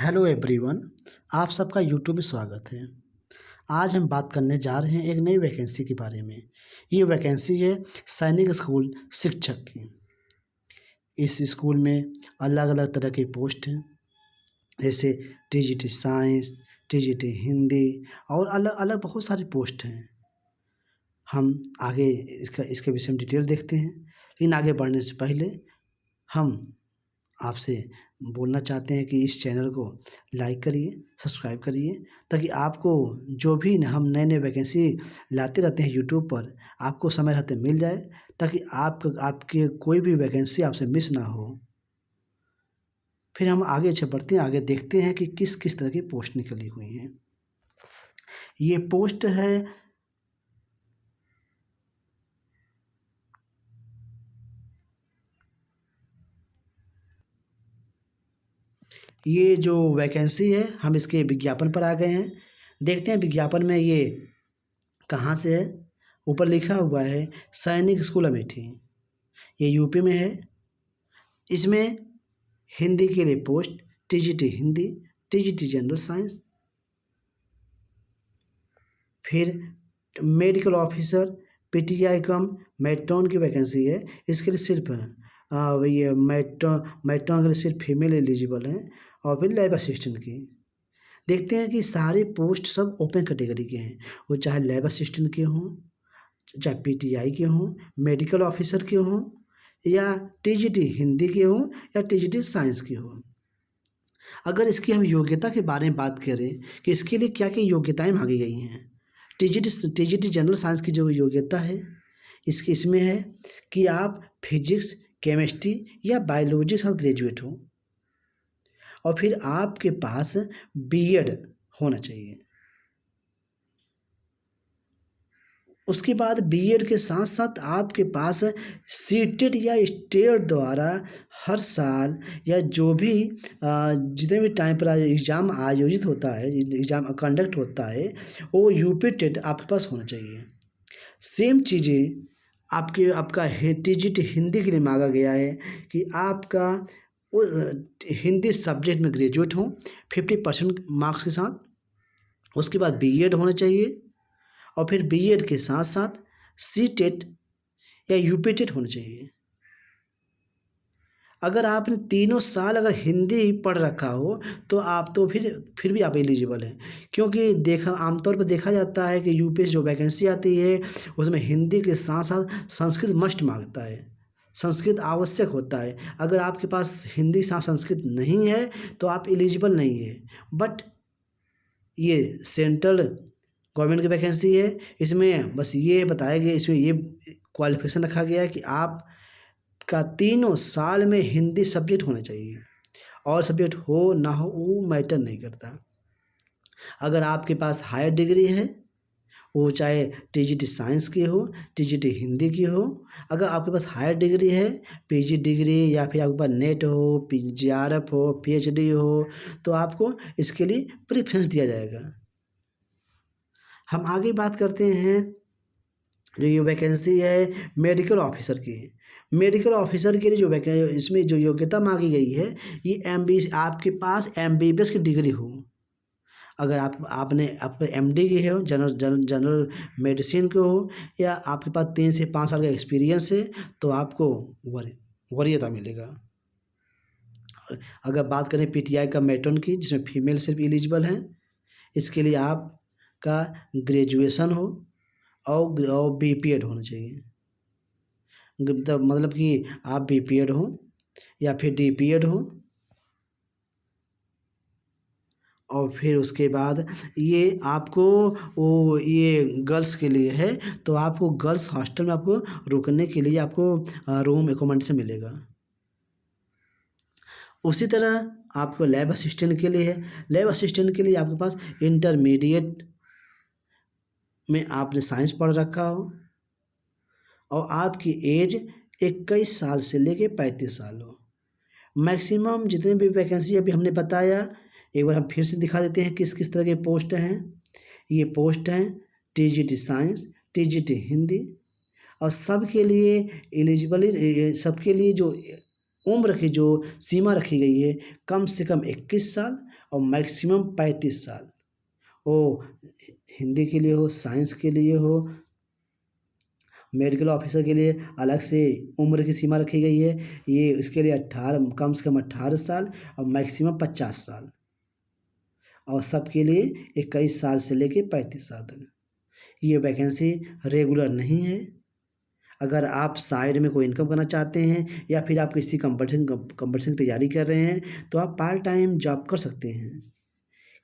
Hello everyone. आप सबका YouTube में स्वागत है। आज हम बात करने जा रहे हैं एक नई वैकेंसी के बारे में। ये वैकेंसी है सैनिक स्कूल शिक्षक की। इस स्कूल में अलग अलग तरह के पोस्ट हैं, जैसे टीजीटी साइंस, टीजीटी हिंदी और अलग अलग बहुत सारे पोस्ट हैं। हम आगे इसके विषय में डिटेल देखते हैं, लेकिन आगे बढ़ने से पहले हम आपसे बोलना चाहते हैं कि इस चैनल को लाइक करिए, सब्सक्राइब करिए, ताकि आपको जो भी हम नए नए वैकेंसी लाते रहते हैं यूट्यूब पर, आपको समय रहते मिल जाए, ताकि आपके कोई भी वैकेंसी आपसे मिस ना हो। फिर हम आगे बढ़ते हैं, आगे देखते हैं कि किस किस तरह की पोस्ट निकली हुई हैं। ये पोस्ट है ये जो वैकेंसी है, हम इसके विज्ञापन पर आ गए हैं। देखते हैं विज्ञापन में ये कहाँ से है। ऊपर लिखा हुआ है सैनिक स्कूल अमेठी, ये यूपी में है। इसमें हिंदी के लिए post TGT Hindi, TGT general science, फिर मेडिकल ऑफिसर पीटीआई कम मेट्रॉन की वैकेंसी है। इसके लिए सिर्फ ये मेट्रॉन के लिए सिर्फ फीमेल एलिजिबल हैं। और फिर लैब असिस्टेंट की देखते हैं कि सारे पोस्ट सब ओपन कैटेगरी के हैं, वो चाहे लैब असिस्टेंट के हों, चाहे पीटीआई के हों, मेडिकल ऑफिसर के हों, या टीजीटी हिंदी के हों, या टीजीटी साइंस के हों। अगर इसकी हम योग्यता के बारे में बात करें कि इसके लिए क्या क्या योग्यताएं मांगी गई हैं, टीजीटी जनरल साइंस की जो योग्यता है इसमें है कि आप फिजिक्स, केमिस्ट्री या बायोलॉजी से ग्रेजुएट हो, और फिर आपके पास बीएड होना चाहिए। उसके बाद बीएड के साथ साथ आपके पास सीटेट या स्टेट द्वारा हर साल या जो भी जितने भी टाइम पर एग्ज़ाम आयोजित होता है, एग्ज़ाम कंडक्ट होता है, वो यूपी टेट आपके पास होना चाहिए। सेम चीज़ें आपका टीजीटी हिंदी के लिए मांगा गया है कि आपका वो हिंदी सब्जेक्ट में ग्रेजुएट हो 50% मार्क्स के साथ। उसके बाद बीएड होना चाहिए, और फिर बीएड के साथ साथ सीटेट या यूपी टेट होना चाहिए। अगर आपने तीनों साल अगर हिंदी पढ़ रखा हो तो आप तो फिर भी आप एलिजिबल हैं, क्योंकि आमतौर पर देखा जाता है कि यूपी से जो वैकेंसी आती है उसमें हिंदी के साथ साथ संस्कृत मस्ट मांगता है, संस्कृत आवश्यक होता है। अगर आपके पास हिंदी साथ संस्कृत नहीं है तो आप एलिजिबल नहीं है। बट ये सेंट्रल गवर्नमेंट की वैकेंसी है, इसमें बस ये बताया गया, इसमें ये क्वालिफिकेशन रखा गया है कि आप का तीनों साल में हिंदी सब्जेक्ट होना चाहिए, और सब्जेक्ट हो ना हो वो मैटर नहीं करता। अगर आपके पास हायर डिग्री है, वो चाहे टीजीटी साइंस की हो, टीजीटी हिंदी की हो, अगर आपके पास हायर डिग्री है, पीजी डिग्री, या फिर आपके पास नेट हो, जीआरएफ हो, पीएचडी हो, तो आपको इसके लिए प्रेफरेंस दिया जाएगा। हम आगे बात करते हैं जो ये वैकेंसी है मेडिकल ऑफिसर की। मेडिकल ऑफिसर के लिए जो इसमें जो योग्यता मांगी गई है, ये आपके पास एमबीबीएस की डिग्री हो। अगर आप एमडी की हो, जनरल मेडिसिन के हो, या आपके पास 3 से 5 साल का एक्सपीरियंस है, तो आपको वरीयता मिलेगा। अगर बात करें पीटीआई का मेट्रॉन की, जिसमें फीमेल सिर्फ एलिजिबल हैं, इसके लिए आपका ग्रेजुएशन हो और बीपीएड होना चाहिए। मतलब कि आप बीपीएड हो या फिर डीपीएड हो। और फिर उसके बाद ये आपको ये गर्ल्स के लिए है, तो आपको गर्ल्स हॉस्टल में आपको रुकने के लिए आपको रूम एकोमोडेशन मिलेगा। उसी तरह आपको लैब असिस्टेंट के लिए है। लैब असिस्टेंट के लिए आपके पास इंटरमीडिएट में आपने साइंस पढ़ रखा हो, और आपकी एज 21 साल से लेके 35 साल हो। मैक्सिमम जितने भी वैकेंसी अभी हमने बताया, एक बार हम फिर से दिखा देते हैं किस किस तरह के पोस्ट हैं। ये पोस्ट हैं टीजीटी साइंस, टीजीटी हिंदी, और सबके लिए सबके लिए जो उम्र की जो सीमा रखी गई है, कम से कम 21 साल और मैक्सिमम 35 साल। वो हिंदी के लिए हो, साइंस के लिए हो, मेडिकल ऑफिसर के लिए अलग से उम्र की सीमा रखी गई है। ये इसके लिए 18 कम से कम 18 साल और मैक्सिमम 50 साल, और सबके लिए 21 साल से लेके 35 साल तक। ये वैकेंसी रेगुलर नहीं है। अगर आप साइड में कोई इनकम करना चाहते हैं या फिर आप किसी कंपटीशन की तैयारी कर रहे हैं तो आप पार्ट टाइम जॉब कर सकते हैं,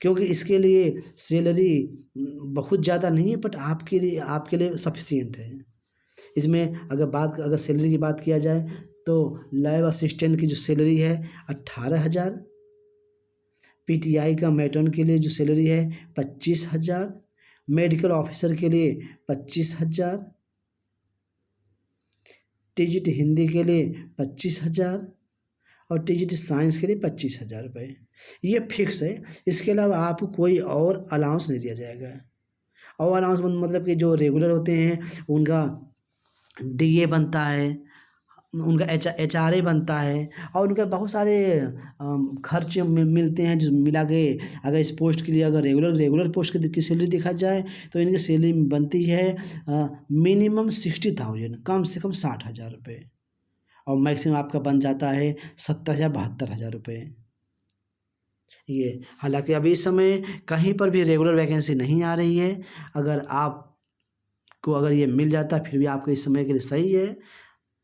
क्योंकि इसके लिए सैलरी बहुत ज़्यादा नहीं है, बट आपके लिए सफिशिएंट है। इसमें अगर सैलरी की बात किया जाए तो लैब असिस्टेंट की जो सैलरी है 18,000, पीटीआई का मैट्रन के लिए जो सैलरी है 25,000, मेडिकल ऑफिसर के लिए 25,000, टीजीटी हिंदी के लिए 25,000 और टीजीटी साइंस के लिए 25,000 रुपये। ये फिक्स है। इसके अलावा आपको कोई और अलाउंस नहीं दिया जाएगा। और अलाउंस मतलब कि जो रेगुलर होते हैं उनका डीए बनता है, उनका एचआरए बनता है, और उनके बहुत सारे खर्च मिलते हैं जो मिला के। अगर इस पोस्ट के लिए अगर रेगुलर पोस्ट की सैलरी देखा जाए तो इनकी सैलरी बनती है मिनिमम 60,000, कम से कम 60,000 रुपये, और मैक्सिमम आपका बन जाता है 70,000 72,000 रुपये। ये हालांकि अभी इस समय कहीं पर भी रेगुलर वैकेंसी नहीं आ रही है। अगर ये मिल जाता फिर भी आपके इस समय के लिए सही है,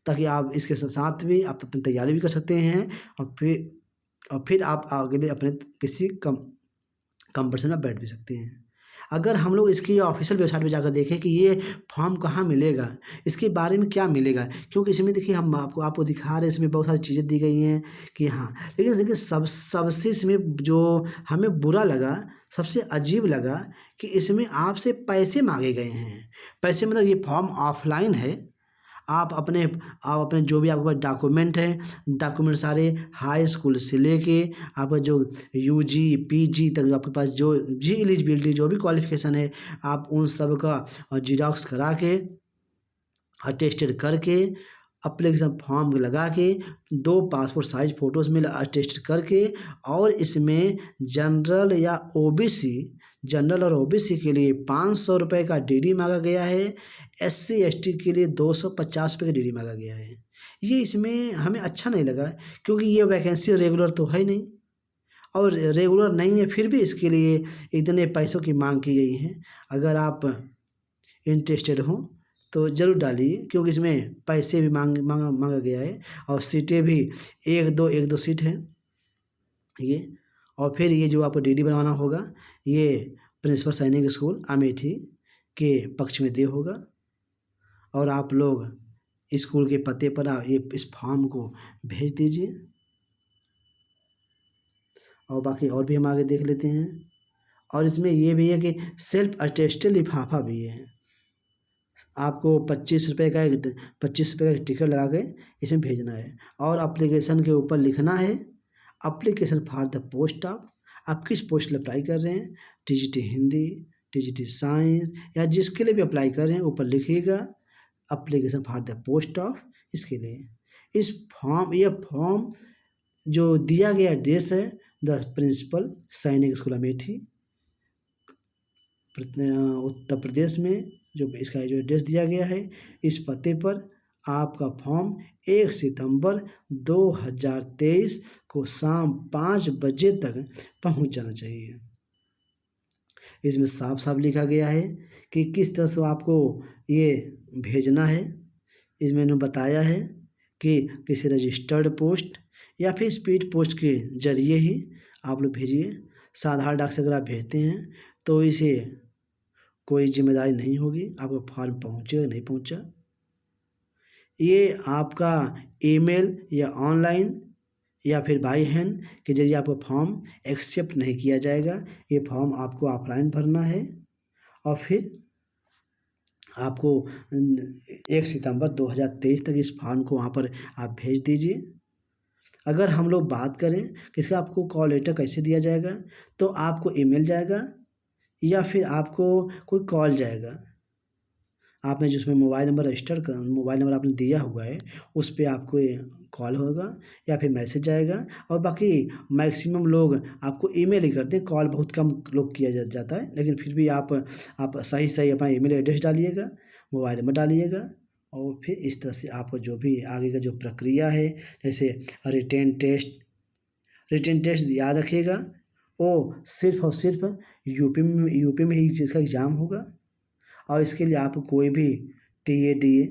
ताकि आप इसके साथ भी आप अपनी तैयारी भी कर सकते हैं, और फिर आप आगे अपने किसी कंपटीशन में बैठ भी सकते हैं। अगर हम लोग इसकी ऑफिशियल वेबसाइट पे जाकर देखें कि ये फॉर्म कहाँ मिलेगा, इसके बारे में क्या मिलेगा, क्योंकि इसमें देखिए हम आपको दिखा रहे हैं, इसमें बहुत सारी चीज़ें दी गई हैं कि हाँ, लेकिन देखिए सबसे इसमें जो हमें बुरा लगा, सबसे अजीब लगा कि इसमें आपसे पैसे मांगे गए हैं। पैसे मतलब ये फॉर्म ऑफलाइन है। आप अपने जो भी आपके पास डॉक्यूमेंट सारे हाई स्कूल से लेके आपका जो यूजी पीजी तक आपके पास जो भी एलिजिबिलिटी जो भी क्वालिफिकेशन है, आप उन सब का जिरॉक्स करा के अटेस्टेड करके एप्लीकेशन फॉर्म लगा के 2 पासपोर्ट साइज फ़ोटोज़ में अटेस्टेड करके, और इसमें जनरल और ओबीसी के लिए 500 रुपये का डीडी मांगा गया है। एससी एसटी के लिए 250 रुपये का डीडी मांगा गया है। ये इसमें हमें अच्छा नहीं लगा, क्योंकि ये वैकेंसी रेगुलर तो है नहीं, और रेगुलर नहीं है फिर भी इसके लिए इतने पैसों की मांग की गई है। अगर आप इंटरेस्टेड हों तो ज़रूर डालिए, क्योंकि इसमें पैसे भी मांगा गया है, और सीटें भी एक दो सीट हैं ये। और फिर ये जो आपको डीडी बनवाना होगा, ये प्रिंसिपल सैनिक स्कूल अमेठी के पक्ष में दे होगा, और आप लोग स्कूल के पते पर ये इस फॉर्म को भेज दीजिए। और बाकी और भी हम आगे देख लेते हैं। और इसमें ये भी है कि सेल्फ अटेस्टेड लिफाफा भी है। आपको 25 रुपये का टिकट लगा के इसमें भेजना है, और एप्लीकेशन के ऊपर लिखना है application for the post of, आप किस पोस्ट के लिए अप्लाई कर रहे हैं, टीजीटी हिंदी, टीजीटी साइंस, या जिसके लिए भी अप्लाई कर रहे हैं ऊपर लिखिएगा application for the post of. इसके लिए ये फॉर्म जो दिया गया एड्रेस है द प्रिंसिपल सैनिक स्कूल अमेठी, उत्तर प्रदेश में, जो इसका जो एड्रेस दिया गया है, इस पते पर आपका फॉर्म 1 सितंबर 2023 को शाम 5 बजे तक पहुंच जाना चाहिए। इसमें साफ साफ लिखा गया है कि किस तरह से आपको ये भेजना है। इसमें इन्होंने बताया है कि किसी रजिस्टर्ड पोस्ट या फिर स्पीड पोस्ट के जरिए ही आप लोग भेजिए। साधारण डाक से अगर आप भेजते हैं तो इसे कोई जिम्मेदारी नहीं होगी, आपका फॉर्म पहुँचेगा नहीं पहुँचा। ये आपका ईमेल या ऑनलाइन या फिर बाई हैंड के जरिए आपका फॉर्म एक्सेप्ट नहीं किया जाएगा। ये फॉर्म आपको ऑफलाइन भरना है, और फिर आपको 1 सितंबर 2023 तक इस फॉर्म को वहाँ पर आप भेज दीजिए। अगर हम लोग बात करें कि इसका आपको कॉल लेटर कैसे दिया जाएगा, तो आपको ईमेल जाएगा या फिर आपको कोई कॉल जाएगा। आपने जिसमें मोबाइल नंबर आपने दिया हुआ है उस पे आपको कॉल होगा या फिर मैसेज आएगा। और बाकी मैक्सिमम लोग आपको ईमेल ही करते हैं, कॉल बहुत कम लोग किया जाता है। लेकिन फिर भी आप सही अपना ईमेल एड्रेस डालिएगा, मोबाइल नंबर डालिएगा और फिर इस तरह से आपको जो भी आगे का जो प्रक्रिया है, जैसे रिटेन टेस्ट याद रखिएगा, वो सिर्फ और सिर्फ यूपी में ही इस चीज़ का एग्ज़ाम होगा। और इसके लिए आपको कोई भी टीएडीए,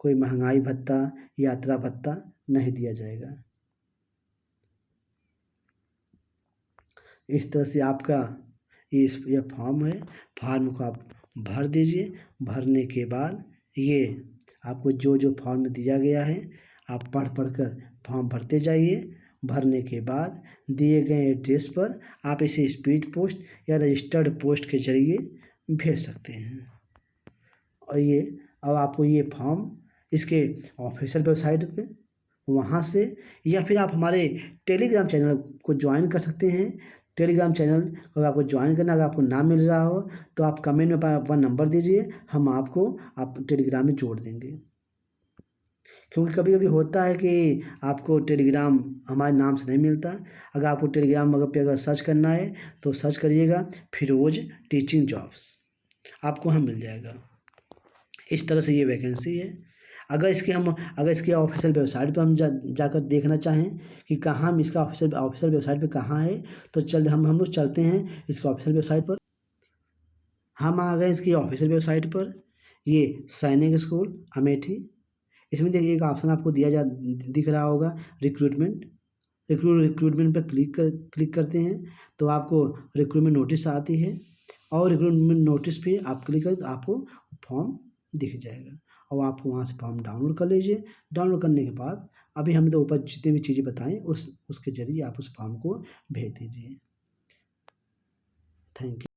कोई महंगाई भत्ता, यात्रा भत्ता नहीं दिया जाएगा। इस तरह से आपका यह फॉर्म है, फॉर्म को आप भर दीजिए। भरने के बाद ये आपको जो फॉर्म दिया गया है आप पढ़ कर फॉर्म भरते जाइए। भरने के बाद दिए गए एड्रेस पर आप इसे स्पीड पोस्ट या रजिस्टर्ड पोस्ट के ज़रिए भेज सकते हैं। और अब आपको ये फॉर्म इसके ऑफिशियल वेबसाइट पे वहाँ से या फिर आप हमारे टेलीग्राम चैनल को ज्वाइन कर सकते हैं। टेलीग्राम चैनल अगर आपको ज्वाइन करना, अगर आपको ना मिल रहा हो तो आप कमेंट में अपना नंबर दीजिए, हम आप टेलीग्राम में जोड़ देंगे। क्योंकि कभी कभी होता है कि आपको टेलीग्राम हमारे नाम से नहीं मिलता। अगर आपको टेलीग्राम अगर सर्च करना है तो सर्च करिएगा फिरोज टीचिंग जॉब्स, आपको हम मिल जाएगा। इस तरह से ये वैकेंसी है। अगर इसके ऑफिशियल वेबसाइट पर हम जाकर देखना चाहें कि कहाँ हम इसका ऑफिशियल वेबसाइट पे कहाँ है, तो हम लोग चलते हैं इसका ऑफिशियल वेबसाइट पर। हम आ गए इसकी ऑफिशियल वेबसाइट पर। ये सैनिक स्कूल अमेठी, इसमें देखिए एक ऑप्शन आपको दिख रहा होगा रिक्रूटमेंट पर क्लिक करते हैं तो आपको रिक्रूटमेंट नोटिस आती है। और रिक्रूटमेंट नोटिस पे आप क्लिक करें तो आपको फॉर्म दिख जाएगा और आपको वहाँ से फॉर्म डाउनलोड कर लीजिए। डाउनलोड करने के बाद अभी हमने तो ऊपर जितनी भी चीज़ें बताएं उसके ज़रिए आप उस फॉर्म को भेज दीजिए। Thank you.